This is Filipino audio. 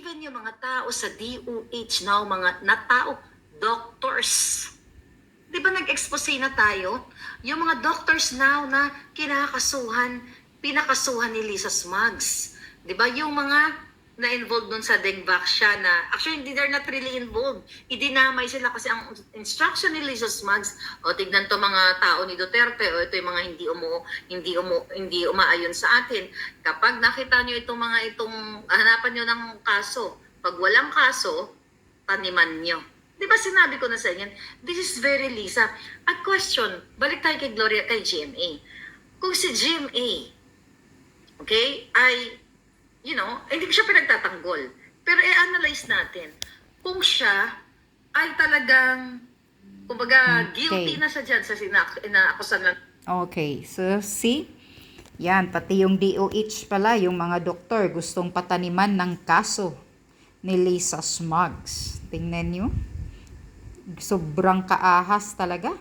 even yung mga tao sa DOH now, mga natao, doctors. Di ba nag-expose na tayo? Yung mga doctors now na pinakasuhan ni Lisa Smugs. Di ba? Yung mga na-involved dun sa Dengvaxia na, actually, they're not really involved. Idinamay sila kasi ang instruction ni Lisa Smugs, o tignan to mga tao ni Duterte, o ito yung mga hindi umaayon sa atin. Kapag nakita nyo hanapan nyo ng kaso, pag walang kaso, taniman nyo. Di ba sinabi ko na sa inyo, this is very Lisa. A question, balik tayo kay Gloria, kay GMA. Kung si GMA, okay, ay hindi ko siya pinagtatanggol. Pero i-analyze natin. Kung siya ay talagang, kumbaga, guilty na siya dyan sa inaakusan na. Okay, so see? Yan, pati yung DOH pala, yung mga doktor, gustong pataniman ng kaso ni Lisa Smugs. Tingnan nyo. Sobrang kaahas talaga.